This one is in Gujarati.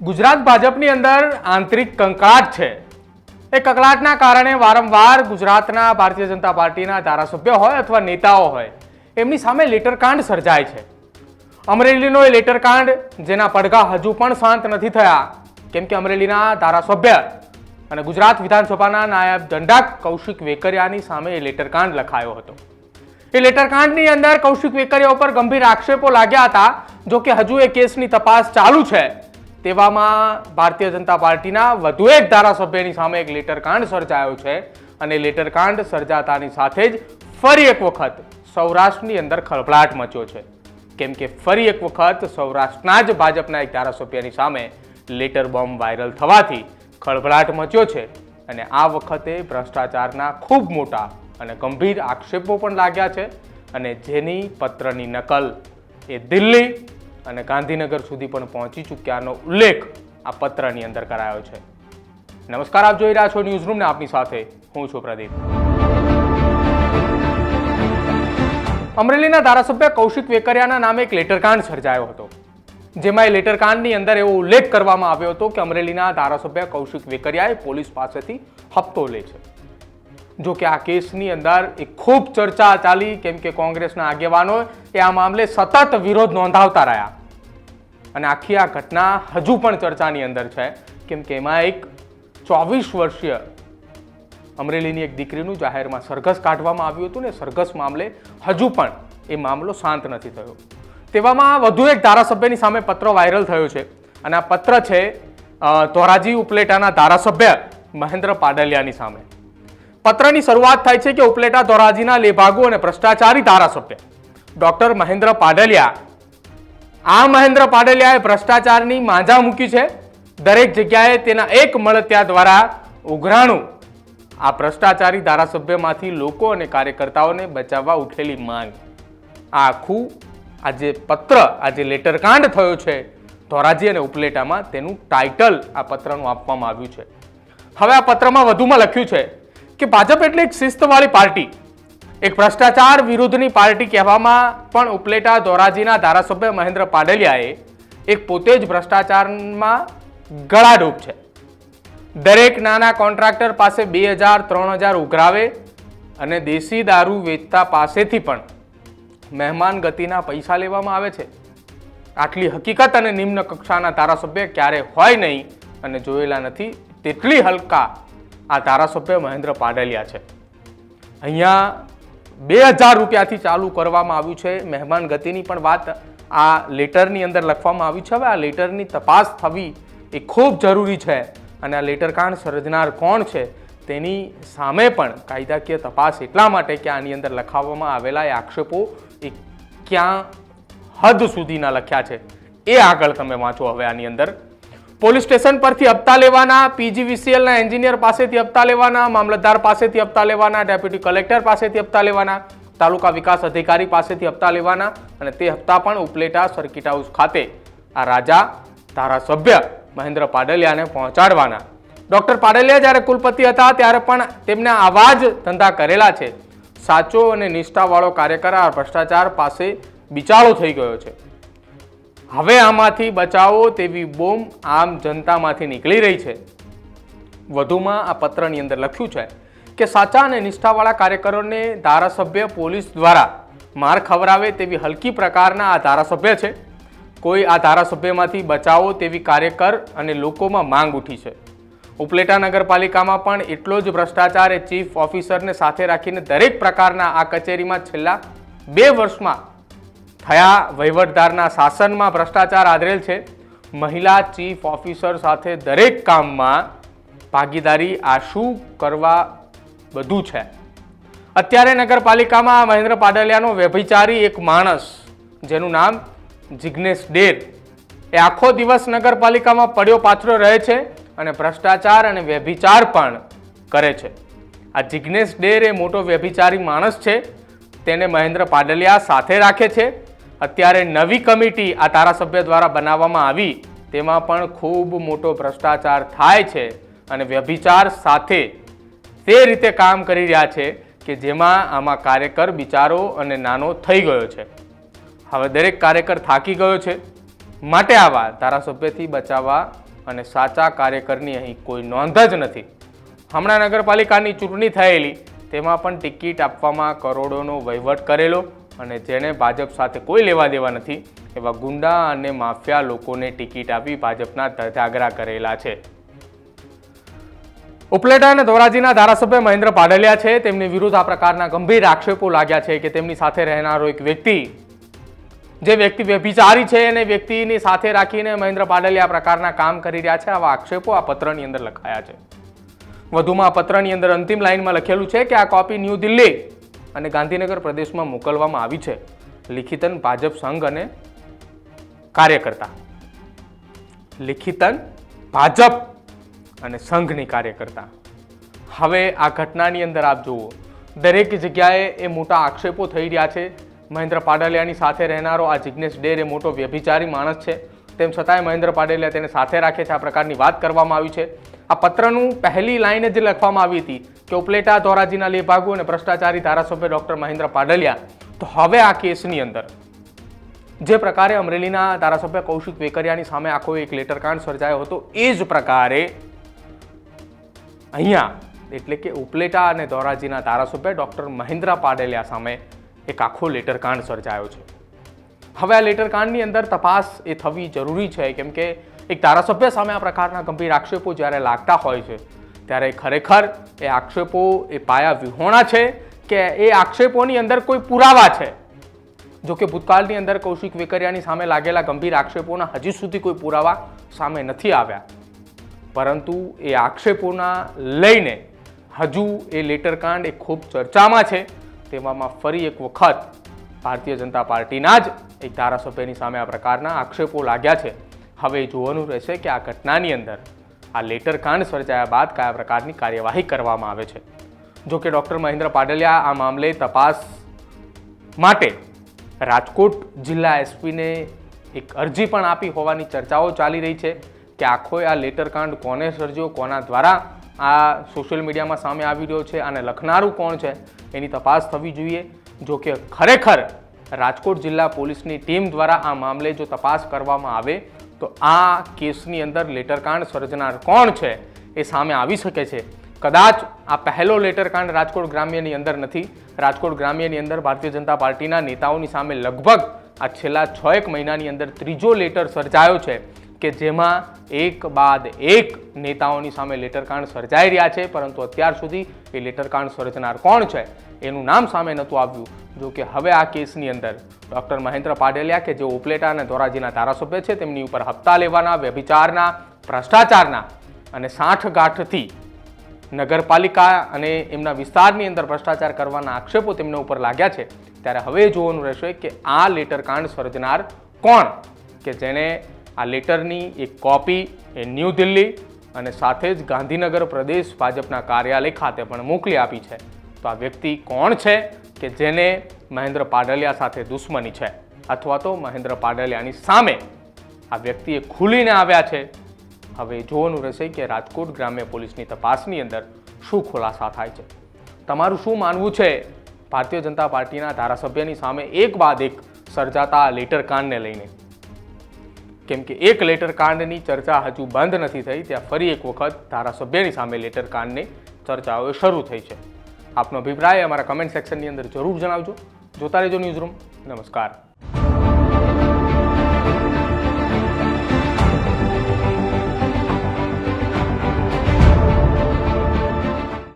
ગુજરાત ભાજપની અંદર આંતરિક કંકળાટ છે। એ કકળાટના કારણે વારંવાર ગુજરાતના ભારતીય જનતા પાર્ટીના ધારાસભ્ય હોય અથવા નેતાઓ હોય એમની સામે લેટરકાંડ સર્જાય છે। અમરેલીનો એ લેટરકાંડ જેના પડઘા હજુ પણ શાંત નથી થયા, કેમ કે અમરેલીના ધારાસભ્ય અને ગુજરાત વિધાનસભાના નાયબ દંડક કૌશિક વેકરિયાની સામે એ લેટરકાંડ લખાયો હતો। એ લેટરકાંડની અંદર કૌશિક વેકરિયા ઉપર ગંભીર આક્ષેપો લાગ્યા હતા। જો કે હજુ એ કેસની તપાસ ચાલુ છે, તેવામાં ભારતીય જનતા પાર્ટીના વધુ એક ધારાસભ્યની સામે એક લેટરકાંડ સર્જાયો છે અને લેટરકાંડ સર્જાતાની સાથે જ ફરી એક વખત સૌરાષ્ટ્રની અંદર ખળભળાટ મચ્યો છે, કેમ કે ફરી એક વખત સૌરાષ્ટ્રના જ ભાજપના એક ધારાસભ્યની સામે લેટર બોમ્બ વાયરલ થવાથી ખળભળાટ મચ્યો છે અને આ વખતે ભ્રષ્ટાચારના ખૂબ મોટા અને ગંભીર આક્ષેપો પણ લાગ્યા છે અને જેની પત્રની નકલ એ દિલ્હી અને ગાંધીનગર સુધી પણ પહોંચી ચૂક્યાનો ઉલ્લેખ આ પત્રની અંદર કરાયો છે। નમસ્કાર, આપ જોઈ રહ્યા છો ન્યૂઝરૂમ ને આપની સાથે હું છું પ્રદીપ। અમરેલીના ધારાસભ્ય કૌશિક વેકરિયાના નામે એક લેટરકાંડ સર્જાયો હતો, જેમાં એ લેટરકાંડની અંદર એવો ઉલ્લેખ કરવામાં આવ્યો હતો કે અમરેલીના ધારાસભ્ય કૌશિક વેકરિયાએ પોલીસ પાસેથી હપ્તો લે છે। જો કે આ કેસની અંદર એક ખૂબ ચર્ચા ચાલી, કેમ કે કોંગ્રેસના આગેવાનો એ આ મામલે સતત વિરોધ નોંધાવતા રહ્યા અને આખી આ ઘટના હજુ પણ ચર્ચાની અંદર છે, કેમ કે એમાં એક 24 વર્ષીય અમરેલીની એક દીકરીનું જાહેરમાં સરઘસ કાઢવામાં આવ્યું હતું ને સરઘસ મામલે હજુ પણ એ મામલો શાંત નથી થયો। તેવામાં વધુ એક ધારાસભ્યની સામે પત્ર વાયરલ થયો છે અને આ પત્ર છે ધોરાજી ઉપલેટાના ધારાસભ્ય મહેન્દ્ર પાડલિયાની સામે। પત્રની શરૂઆત થાય છે કે ઉપલેટા ધોરાજીના લેભાગુ અને ભ્રષ્ટાચારી ધારાસભ્ય ડોક્ટર મહેન્દ્ર પાડલિયાએ ભ્રષ્ટાચારની માંજા મૂકી છે। દરેક જગ્યાએ તેના એક મળતિયા દ્વારા ઉઘરાણું આ ભ્રષ્ટાચારી ધારાસભ્યમાંથી લોકો અને કાર્યકર્તાઓને બચાવવા ઉઠેલી માંગ, આ આખું આજે પત્ર, આજે લેટરકાંડ થયો છે ધોરાજી અને ઉપલેટામાં, તેનું ટાઇટલ આ પત્રનું આપવામાં આવ્યું છે। હવે આ પત્રમાં વધુમાં લખ્યું છે કે ભાજપ એટલે એક શિસ્તવાળી પાર્ટી, એક ભ્રષ્ટાચાર વિરુદ્ધની પાર્ટી કહેવામાં પણ ઉપલેટા ધોરાજીના ધારાસભ્ય મહેન્દ્ર પાડલિયાએ એક પોતે જ ભ્રષ્ટાચારમાં ગળાડૂબ છે। દરેક નાના કોન્ટ્રાક્ટર પાસે 2000-3000 ઉઘરાવે અને દેશી દારૂ વેચતા પાસેથી પણ મહેમાન ગતિના પૈસા લેવામાં આવે છે। આટલી હકીકત અને નિમ્ન કક્ષાના ધારાસભ્ય ક્યારે હોય નહીં અને જોયેલા નથી, તેટલી હલકા આ ધારાસભ્ય મહેન્દ્ર પાડલિયા છે। અહીંયા 2000 રૂપિયાથી ચાલુ કરવામાં આવ્યું છે મહેમાન ગતિની પણ વાત આ લેટરની અંદર લખવામાં આવી છે। હવે આ લેટરની તપાસ થવી એ ખૂબ જરૂરી છે અને આ લેટરકાંડ સર્જનાર કોણ છે તેની સામે પણ કાયદાકીય તપાસ એટલા માટે કે આની અંદર લખાવવામાં આવેલા એ આક્ષેપો એ ક્યાં હદ સુધીના લખ્યા છે એ આગળ તમે વાંચો। હવે આની અંદર પોલીસ સ્ટેશન પરથી હપ્તા લેવાના, પીજીવીસીએલના એન્જિનિયર પાસેથી હપ્તા લેવાના, મામલતદાર પાસેથી હપ્તા લેવાના, ડેપ્યુટી કલેક્ટર પાસેથી હપ્તા લેવાના, તાલુકા વિકાસ અધિકારી પાસેથી હપ્તા લેવાના અને તે હપ્તા પણ ઉપલેટા સર્કિટ હાઉસ ખાતે આ રાજા ધારાસભ્ય મહેન્દ્ર પાડલિયાને પહોંચાડવાના। ડોક્ટર પાડલિયા જ્યારે કુલપતિ હતા ત્યારે પણ તેમને આવા જ ધંધા કરેલા છે। સાચો અને નિષ્ઠાવાળો કાર્યકર આ ભ્રષ્ટાચાર પાસે બિચારો થઈ ગયો છે। હવે આમાંથી બચાવો તેવી બોમ્બ આમ જનતામાંથી નીકળી રહી છે। વધુમાં આ પત્રની અંદર લખ્યું છે કે સાચા અને નિષ્ઠાવાળા કાર્યકરોને ધારાસભ્ય પોલીસ દ્વારા માર ખવડાવે તેવી હલકી પ્રકારના આ ધારાસભ્ય છે। કોઈ આ ધારાસભ્યમાંથી બચાવો તેવી કાર્યકર અને લોકોમાં માંગ ઉઠી છે। ઉપલેટા નગરપાલિકામાં પણ એટલો જ ભ્રષ્ટાચાર એ ચીફ ઓફિસરને સાથે રાખીને દરેક પ્રકારના આ કચેરીમાં છેલ્લા 2 વર્ષમાં થયા વહીવટદારના શાસનમાં ભ્રષ્ટાચાર આદરેલ છે। મહિલા ચીફ ઓફિસર સાથે દરેક કામમાં ભાગીદારી આ શું કરવા બધું છે। અત્યારે નગરપાલિકામાં મહેન્દ્ર પાડલિયાનો વ્યભિચારી એક માણસ જેનું નામ જિગ્નેશ ડેર એ આખો દિવસ નગરપાલિકામાં પડ્યો પાછળ રહે છે અને ભ્રષ્ટાચાર અને વ્યભિચાર પણ કરે છે। આ જિગ્નેશ ડેર એ મોટો વ્યભિચારી માણસ છે, તેને મહેન્દ્ર પાડલિયા સાથે રાખે છે। અત્યારે નવી કમિટી આ ધારાસભ્ય દ્વારા બનાવવામાં આવી, તેમાં પણ ખૂબ મોટો ભ્રષ્ટાચાર થાય છે અને વ્યભિચાર સાથે તે રીતે કામ કરી રહ્યા છે કે જેમાં આમાં કાર્યકર બિચારો અને નાનો થઈ ગયો છે। હવે દરેક કાર્યકર થાકી ગયો છે, માટે આવા ધારાસભ્યથી બચાવવા અને સાચા કાર્યકરની અહીં કોઈ નોંધ જ નથી. હમણાં નગરપાલિકાની ચૂંટણી થયેલી, તેમાં પણ ટિકિટ આપવામાં કરોડોનો વહીવટ કરેલો અને જેને ભાજપ સાથે કોઈ લેવા દેવા નથી એવા ગુંડા અને માફિયા લોકોને ટિકિટ આપી ભાજપના ધજાગરા કરેલા છે. ઉપલેટા અને ધોરાજીના ધારાસભ્ય મહેન્દ્ર પાડલિયા છે, તેમની વિરુદ્ધ આ પ્રકારના ગંભીર આક્ષેપો લાગ્યા છે કે તેમની સાથે રહેનારો એક વ્યક્તિ, જે વ્યક્તિ વ્યભિચારી છે અને વ્યક્તિની સાથે રાખીને મહેન્દ્ર પાડલિયા આ પ્રકારના કામ કરી રહ્યા છે. આવા આક્ષેપો આ પત્રની અંદર લખાયા છે. વધુમાં આ પત્રની અંદર અંતિમ લાઇનમાં લખેલું છે કે આ કોપી ન્યૂ દિલ્હી અને ગાંધીનગર પ્રદેશમાં મોકલવામાં આવી છે. લિખિતન ભાજપ સંઘ અને કાર્યકર્તા. લિખિતન ભાજપ અને સંઘની કાર્યકર્તા. હવે આ ઘટનાની અંદર આપ જુઓ, દરેક જગ્યાએ એ મોટા આક્ષેપો થઈ રહ્યા છે. મહેન્દ્ર પાડલિયાની સાથે રહેનારો આ જિગ્નેશ ડેર એ મોટો વ્યભિચારી માણસ છે, તેમ છતાંય મહેન્દ્ર પાડલિયા તેને સાથે રાખે છે. આ પ્રકારની વાત કરવામાં આવી છે. આ પત્રનું પહેલી લાઈન જ લખવામાં આવી હતી કે ઉપલેટા ધોરાજીના લેભાગુ અને ભ્રષ્ટાચારી ધારાસભ્ય ડોક્ટર મહેન્દ્ર પાડલિયા. તો હવે આ કેસની અંદર જે પ્રકારે અમરેલીના ધારાસભ્ય કૌશિક વેકરિયાની સામે આખો એક લેટરકાંડ સર્જાયો હતો, એ જ પ્રકારે અહીંયા એટલે કે ઉપલેટા અને ધોરાજીના ધારાસભ્ય ડોક્ટર મહેન્દ્ર પાડલિયા સામે એક આખો લેટરકાંડ સર્જાયો છે. હવે આ લેટરકાંડની અંદર તપાસ એ થવી જરૂરી છે, કેમ કે એક ધારાસભ્ય સામે આ પ્રકારના ગંભીર આક્ષેપો જ્યારે લાગતા હોય છે ત્યારે ખરેખર એ આક્ષેપો એ પાયા વિહોણા છે કે એ આક્ષેપોની અંદર કોઈ પુરાવા છે. જો કે ભૂતકાળની અંદર કૌશિક વેકરિયાની સામે લાગેલા ગંભીર આક્ષેપોના હજી સુધી કોઈ પુરાવા સામે નથી આવ્યા, પરંતુ એ આક્ષેપોના લઈને હજુ એ લેટરકાંડ એ ખૂબ ચર્ચામાં છે. તેવામાં ફરી એક વખત ભારતીય જનતા પાર્ટીના જ એક ધારાસભ્યની સામે આ પ્રકારના આક્ષેપો લાગ્યા છે. હવે જોવાનું રહેશે કે આ ઘટનાની અંદર આ લેટરકાંડ સર્જાયા બાદ કયા પ્રકારની કાર્યવાહી કરવામાં આવે છે. જો કે ડોક્ટર મહેન્દ્ર પાડલિયા આ મામલે તપાસ માટે રાજકોટ જિલ્લા એસપીને એક અરજી પણ આપી હોવાની ચર્ચાઓ ચાલી રહી છે કે આખો આ લેટરકાંડ કોને સર્જ્યો, કોના દ્વારા આ સોશિયલ મીડિયામાં સામે આવી રહ્યો છે, આને લખનારું કોણ છે, એની તપાસ થવી જોઈએ. જો કે ખરેખર રાજકોટ જિલ્લા પોલીસની ટીમ દ્વારા આ મામલે જો તપાસ કરવામાં આવે તો આ કેસની અંદર લેટરકાંડ સર્જનાર કોણ છે એ સામે આવી શકે છે. કદાચ આ પહેલો લેટરકાંડ રાજકોટ ગ્રામ્યની અંદર નથી. રાજકોટ ગ્રામ્યની અંદર ભારતીય જનતા પાર્ટીના નેતાઓની સામે લગભગ આ છેલ્લા 6 મહિનાની અંદર ત્રીજો લેટર સર્જાયો છે કે જેમાં એક બાદ એક નેતાઓની સામે લેટરકાંડ સર્જાઈ રહ્યા છે, પરંતુ અત્યાર સુધી એ લેટરકાંડ સર્જનાર કોણ છે એનું નામ સામે નહોતું આવ્યું. જો કે હવે આ કેસની અંદર ડોક્ટર મહેન્દ્ર પાડલિયા કે જે ઉપલેટા અને ધોરાજીના ધારાસભ્ય છે, તેમની ઉપર હપ્તા લેવાના, વ્યભિચારના, ભ્રષ્ટાચારના અને સાંઠગાંઠથી નગરપાલિકા અને એમના વિસ્તારની અંદર ભ્રષ્ટાચાર કરવાના આક્ષેપો તેમના ઉપર લાગ્યા છે. ત્યારે હવે જોવાનું રહેશે કે આ લેટરકાંડ સર્જનાર કોણ, કે જેણે આ લેટરની એક કોપી એ ન્યૂ દિલ્હી અને સાથે જ ગાંધીનગર પ્રદેશ ભાજપના કાર્યાલય ખાતે પણ મોકલી આપી છે. તો આ વ્યક્તિ કોણ છે કે જેને મહેન્દ્ર પાડલિયા સાથે દુશ્મની છે, અથવા તો મહેન્દ્ર પાડલિયાની સામે આ વ્યક્તિએ ખુલીને આવ્યા છે. હવે જોવાનું રહેશે કે રાજકોટ ગ્રામ્ય પોલીસની તપાસની અંદર શું ખુલાસા થાય છે. તમારું શું માનવું છે ભારતીય જનતા પાર્ટીના ધારાસભ્યની સામે એક બાદ એક સર્જાતા લેટરકાંડને લઈને? કેમ કે એક લેટરકાંડની ચર્ચા હજુ બંધ નથી થઈ, ત્યાં ફરી એક વખત ધારાસભ્યની સામે લેટરકાંડની ચર્ચાઓ શરૂ થઈ છે. આપનો અભિપ્રાય અમારા કમેન્ટ સેક્શનની અંદર જરૂર જણાવજો. જોતા રહેજો ન્યૂઝરૂમ. નમસ્કાર.